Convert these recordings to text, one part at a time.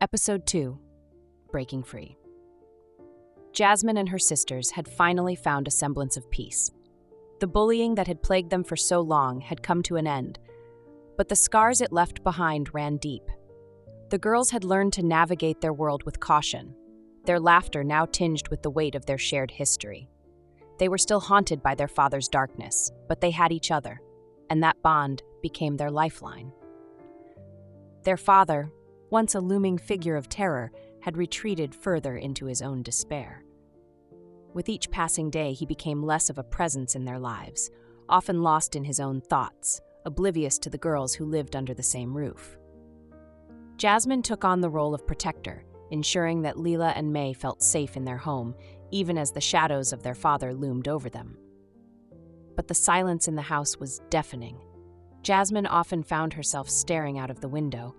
Episode 2, Breaking Free. Jasmine and her sisters had finally found a semblance of peace. The bullying that had plagued them for so long had come to an end, but the scars it left behind ran deep. The girls had learned to navigate their world with caution, their laughter now tinged with the weight of their shared history. They were still haunted by their father's darkness, but they had each other, and that bond became their lifeline. Their father, once a looming figure of terror, had retreated further into his own despair. With each passing day, he became less of a presence in their lives, often lost in his own thoughts, oblivious to the girls who lived under the same roof. Jasmine took on the role of protector, ensuring that Lila and May felt safe in their home, even as the shadows of their father loomed over them. But the silence in the house was deafening. Jasmine often found herself staring out of the window,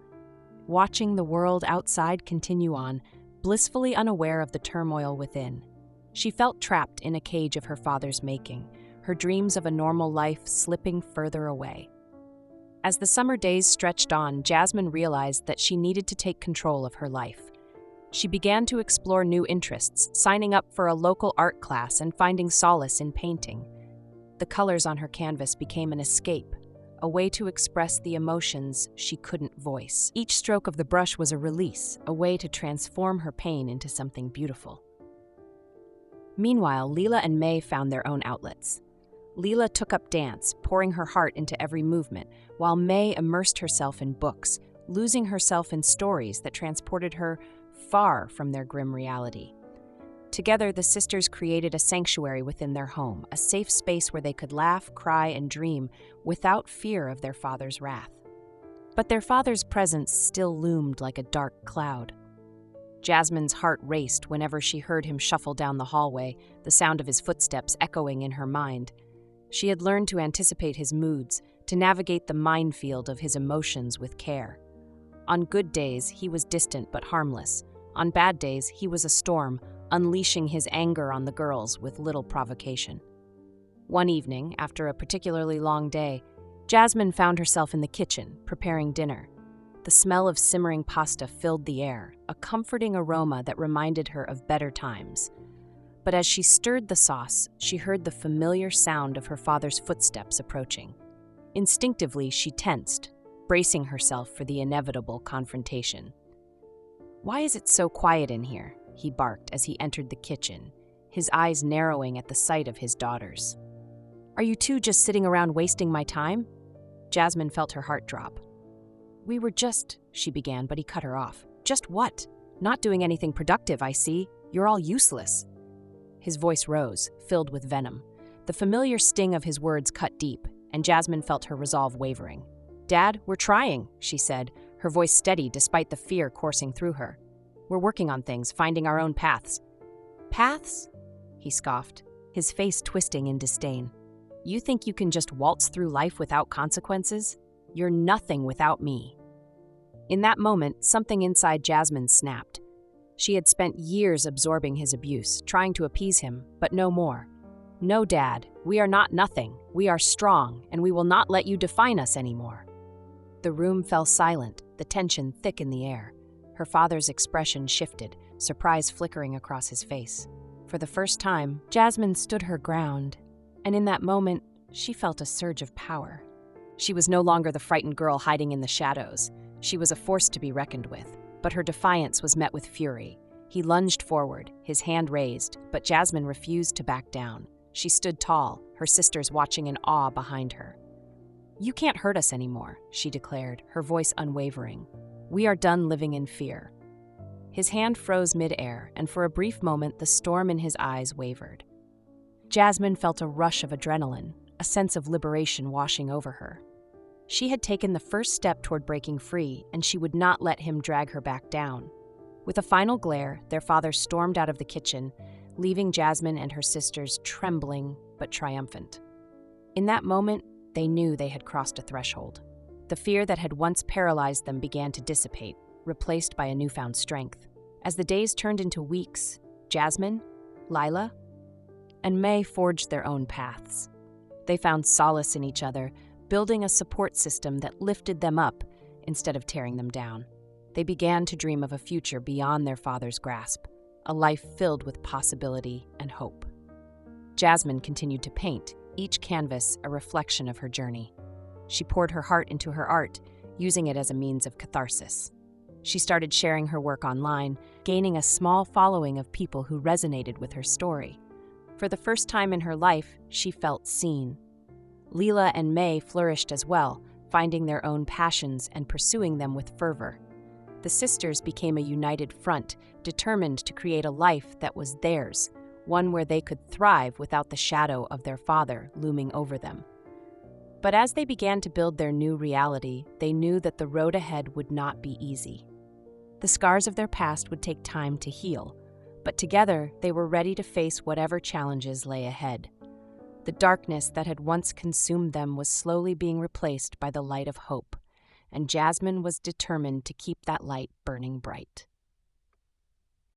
watching the world outside continue on, blissfully unaware of the turmoil within. She felt trapped in a cage of her father's making, her dreams of a normal life slipping further away. As the summer days stretched on, Jasmine realized that she needed to take control of her life. She began to explore new interests, signing up for a local art class and finding solace in painting. The colors on her canvas became an escape, a way to express the emotions she couldn't voice. Each stroke of the brush was a release, a way to transform her pain into something beautiful. Meanwhile, Lila and May found their own outlets. Lila took up dance, pouring her heart into every movement, while May immersed herself in books, losing herself in stories that transported her far from their grim reality. Together, the sisters created a sanctuary within their home, a safe space where they could laugh, cry, and dream without fear of their father's wrath. But their father's presence still loomed like a dark cloud. Jasmine's heart raced whenever she heard him shuffle down the hallway, the sound of his footsteps echoing in her mind. She had learned to anticipate his moods, to navigate the minefield of his emotions with care. On good days, he was distant but harmless. On bad days, he was a storm, unleashing his anger on the girls with little provocation. One evening, after a particularly long day, Jasmine found herself in the kitchen, preparing dinner. The smell of simmering pasta filled the air, a comforting aroma that reminded her of better times. But as she stirred the sauce, she heard the familiar sound of her father's footsteps approaching. Instinctively, she tensed, bracing herself for the inevitable confrontation. "Why is it so quiet in here?" he barked as he entered the kitchen, his eyes narrowing at the sight of his daughters. "Are you two just sitting around wasting my time?" Jasmine felt her heart drop. "We were just," she began, but he cut her off. "Just what? Not doing anything productive, I see. You're all useless." His voice rose, filled with venom. The familiar sting of his words cut deep, and Jasmine felt her resolve wavering. "Dad, we're trying," she said, her voice steady despite the fear coursing through her. "We're working on things, finding our own paths." "Paths?" he scoffed, his face twisting in disdain. "You think you can just waltz through life without consequences? You're nothing without me." In that moment, something inside Jasmine snapped. She had spent years absorbing his abuse, trying to appease him, but no more. "No, Dad, we are not nothing. We are strong, and we will not let you define us anymore." The room fell silent, the tension thick in the air. Her father's expression shifted, surprise flickering across his face. For the first time, Jasmine stood her ground, and in that moment, she felt a surge of power. She was no longer the frightened girl hiding in the shadows. She was a force to be reckoned with, but her defiance was met with fury. He lunged forward, his hand raised, but Jasmine refused to back down. She stood tall, her sisters watching in awe behind her. "You can't hurt us anymore," she declared, her voice unwavering. "We are done living in fear." His hand froze mid-air, and for a brief moment the storm in his eyes wavered. Jasmine felt a rush of adrenaline, a sense of liberation washing over her. She had taken the first step toward breaking free, and she would not let him drag her back down. With a final glare, their father stormed out of the kitchen, leaving Jasmine and her sisters trembling but triumphant. In that moment, they knew they had crossed a threshold. The fear that had once paralyzed them began to dissipate, replaced by a newfound strength. As the days turned into weeks, Jasmine, Lila, and May forged their own paths. They found solace in each other, building a support system that lifted them up instead of tearing them down. They began to dream of a future beyond their father's grasp, a life filled with possibility and hope. Jasmine continued to paint, each canvas a reflection of her journey. She poured her heart into her art, using it as a means of catharsis. She started sharing her work online, gaining a small following of people who resonated with her story. For the first time in her life, she felt seen. Lila and May flourished as well, finding their own passions and pursuing them with fervor. The sisters became a united front, determined to create a life that was theirs, one where they could thrive without the shadow of their father looming over them. But as they began to build their new reality, they knew that the road ahead would not be easy. The scars of their past would take time to heal, but together they were ready to face whatever challenges lay ahead. The darkness that had once consumed them was slowly being replaced by the light of hope, and Jasmine was determined to keep that light burning bright.